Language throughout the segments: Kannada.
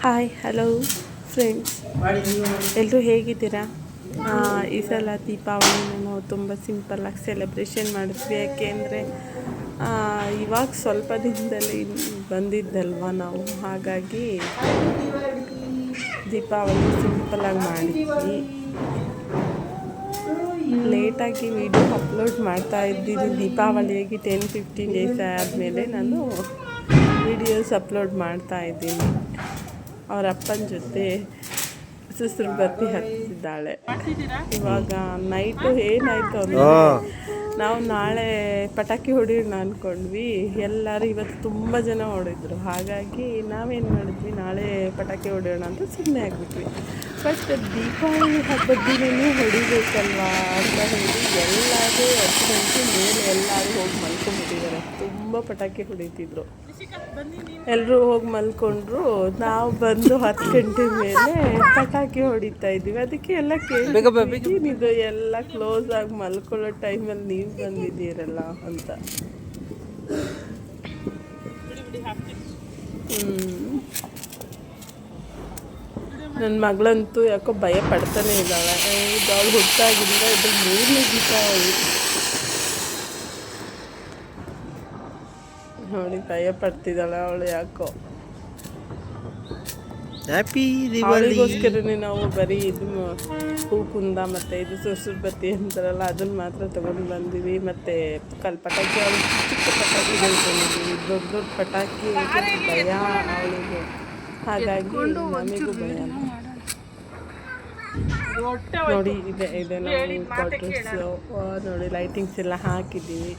ಹಾಯ್ ಹಲೋ ಫ್ರೆಂಡ್ಸ್, ಎಲ್ಲರೂ ಹೇಗಿದ್ದೀರಾ? ಈ ಸಲ ದೀಪಾವಳಿ ನಾವು ತುಂಬ ಸಿಂಪಲ್ಲಾಗಿ ಸೆಲೆಬ್ರೇಷನ್ ಮಾಡಿದ್ವಿ. ಯಾಕೆಂದರೆ ಇವಾಗ ಸ್ವಲ್ಪ ದಿನದಲ್ಲಿ ಬಂದಿದ್ದಲ್ವ ನಾವು, ಹಾಗಾಗಿ ದೀಪಾವಳಿ ಸಿಂಪಲ್ಲಾಗಿ ಮಾಡಿದ್ವಿ. ಲೇಟಾಗಿ ವಿಡಿಯೋ ಅಪ್ಲೋಡ್ ಮಾಡ್ತಾ ಇದ್ದೀನಿ. ದೀಪಾವಳಿಯಾಗಿ 10-15 ಡೇಸ್ ಆದಮೇಲೆ ನಾನು ವಿಡಿಯೋಸ್ ಅಪ್ಲೋಡ್ ಮಾಡ್ತಾ ಇದ್ದೀನಿ. ಅವ್ರ ಅಪ್ಪನ ಜೊತೆ ಸುಸ್ರು ಬತ್ತಿ ಹತ್ತಿದ್ದಾಳೆ. ಇವಾಗ ನೈಟು ಏನಾಯಿತು ಅಂದರೆ, ನಾವು ನಾಳೆ ಪಟಾಕಿ ಹೊಡೆಯೋಣ ಅಂದ್ಕೊಂಡ್ವಿ. ಎಲ್ಲರೂ ಇವತ್ತು ತುಂಬ ಜನ ಹೊಡೆದ್ರು. ಹಾಗಾಗಿ ನಾವೇನು ಮಾಡಿದ್ವಿ, ನಾಳೆ ಪಟಾಕಿ ಹೊಡೆಯೋಣ ಅಂತ ಸುಮ್ಮನೆ ಆಗಿಬಿಟ್ವಿ. ಬಟ್ ದೀಪಾವಳಿ ಹಬ್ಬದ ದಿನವೂ ಹೊಡಿಬೇಕಲ್ವಾ ಅಂತ ಹೇಳಿ ಎಲ್ಲರೂ 10 ಗಂಟೆ ಮೇಲೆ ಎಲ್ಲರೂ ಹೋಗಿ ಮಲ್ಕೊಂಡ್ಬಿಟ್ಟಿದ್ದಾರೆ. ತುಂಬ ಪಟಾಕಿ ಹೊಡಿತಿದ್ರು. ಎಲ್ಲರೂ ಹೋಗಿ ಮಲ್ಕೊಂಡ್ರು. ನಾವು ಬಂದು 10 ಗಂಟೆ ಮೇಲೆ ಪಟಾಕಿ ಹೊಡಿತಾ ಇದ್ದೀವಿ. ಅದಕ್ಕೆ ಎಲ್ಲ ಕೇಳಿದ್ದು, ಎಲ್ಲ ಕ್ಲೋಸ್ ಆಗಿ ಮಲ್ಕೊಳ್ಳೋ ಟೈಮಲ್ಲಿ ನೀವು ಬಂದಿದ್ದೀರಲ್ಲ ಅಂತ. ನನ್ನ ಮಗಳಂತೂ ಯಾಕೋ ಭಯ ಪಡ್ತಾನೆ ಇದ್ದಾಳೆ. ಅವಳು ಹುಟ್ಟಾಗಿಂದ ಇದು 3ನೇ ದೀಪಾವಳಿ ನೋಡಿ, ಭಯ ಪಡ್ತಿದ್ದಾಳೆ ಅವಳು ಯಾಕೋ. ಅವಳಿಗೋಸ್ಕರನೇ ನಾವು ಬರೀ ಇದು ಹೂಕುಂದ ಮತ್ತು ಇದು ಸುರ್ಸುರ್ ಬತ್ತಿ ಅಂತಾರಲ್ಲ, ಅದನ್ನು ಮಾತ್ರ ತೊಗೊಂಡು ಬಂದಿವಿ. ಮತ್ತು ಪಟಾಕಿ ಅವಳು ಚಿಕ್ಕ ಪಟಾಕಿಗಳು ತಂದಿದ್ದೀವಿ. ದೊಡ್ಡ ದೊಡ್ಡ ಪಟಾಕಿ ಭಯ ಅವಳಿಗೆ, ಹಾಗಾಗಿ ನಮಗೂ ಭಯ. ನೋಡಿ ಇದೆ ನಾವು ಕ್ವಾರ್ಟರ್ಸು ನೋಡಿ, ಲೈಟಿಂಗ್ಸ್ ಎಲ್ಲ ಹಾಕಿದ್ದೀವಿ.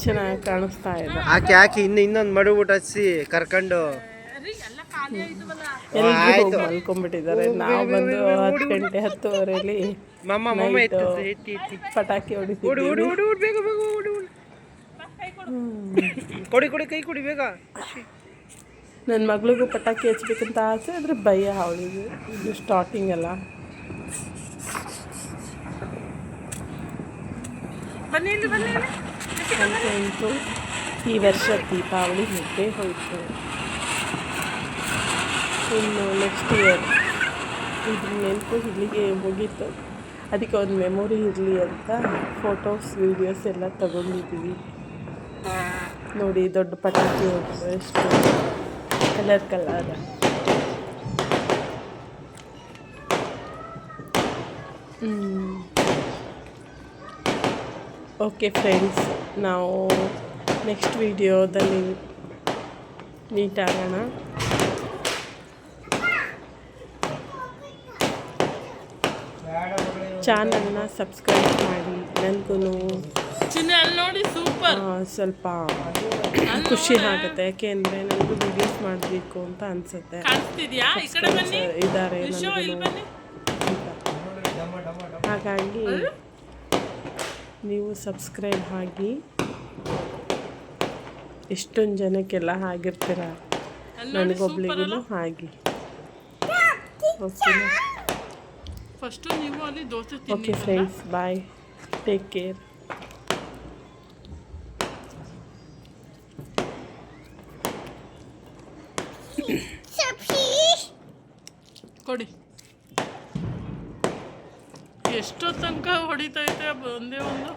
ಚೆನ್ನಾಗಿ ಕಾಣಿಸ್ತಾ ಇದೆ. ಹಾಕಿ ಇನ್ನೊಂದು ಮಡುಬಿಟ್ಟು ಹಚ್ಚಿ ಕರ್ಕೊಂಡು ಎಲ್ಲರೂ ಮಲ್ಕೊಂಡ್ಬಿಟ್ಟಿದ್ದಾರೆ. ನಾವು ಬಂದು 10 ಗಂಟೆ 10:30 ಪಟಾಕಿ ಹೊಡಿತೀವಿ. ಕೊಡಿ ಕೈ ಕೊಡಿ ಬೇಗ. ನನ್ನ ಮಗಳಿಗೂ ಪಟಾಕಿ ಹಚ್ಬೇಕಂತ ಆಸೆ, ಆದರೆ ಭಯ ಅವಳಿಗೆ. ಇದು ಸ್ಟಾರ್ಟಿಂಗ್ ಅಲ್ಲ. ಅಂತೂ ಈ ವರ್ಷ ದೀಪಾವಳಿ ಮುಗ್ದೇ ಹೋಯಿತು. ಇನ್ನು ನೆಕ್ಸ್ಟ್ ಇಯರ್ ಇದ್ರ ನೆನಪು ಇಲ್ಲಿಗೆ ಮುಗೀತು. ಅದಕ್ಕೆ ಒಂದು ಮೆಮೊರಿ ಇರಲಿ ಅಂತ ಫೋಟೋಸ್ ವೀಡಿಯೋಸ್ ಎಲ್ಲ ತಗೊಂಡಿದ್ದೀವಿ. ನೋಡಿ, ದೊಡ್ಡ ಪಟಾಕಿ ಎಷ್ಟು ಕಲರ್. ಓಕೆ ಫ್ರೆಂಡ್ಸ್, ನಾವು ನೆಕ್ಸ್ಟ್ ವಿಡಿಯೋದಲ್ಲಿ ಮೀಟ್ ಆಗೋಣ. ಚಾನಲ್ನ ಸಬ್ಸ್ಕ್ರೈಬ್ ಮಾಡಿ. ನನಗೂ ನೋಡಿ ಸ್ವಲ್ಪ ಖುಷಿ ಆಗುತ್ತೆ. ಯಾಕೆಂದರೆ ನನಗೂ ವಿಡಿಯೋಸ್ ಮಾಡಬೇಕು ಅಂತ ಅನಿಸುತ್ತೆ. ಇದ್ದಾರೆ ಹಾಗಾಗಿ ನೀವು ಸಬ್ಸ್ಕ್ರೈಬ್ ಆಗಿ. ಎಷ್ಟೊಂದು ಜನಕ್ಕೆಲ್ಲ ಆಗಿರ್ತೀರ, ನನಗೊಬ್ಳಿಗೂ ಆಗಿ. ಓಕೆನಾ? ಫಸ್ಟು ನೀವು ಅಲ್ಲಿ ದೋಸೆ ತಿನ್ನಿ. ಓಕೆ ಫ್ರೆಂಡ್ಸ್, ಬಾಯ್, ಟೇಕ್ ಕೇರ್. ಕೊಡಿ. ಎಷ್ಟೋ ತನಕ ಹೊಡಿತೈತೆ ಒಂದೇ ಒಂದು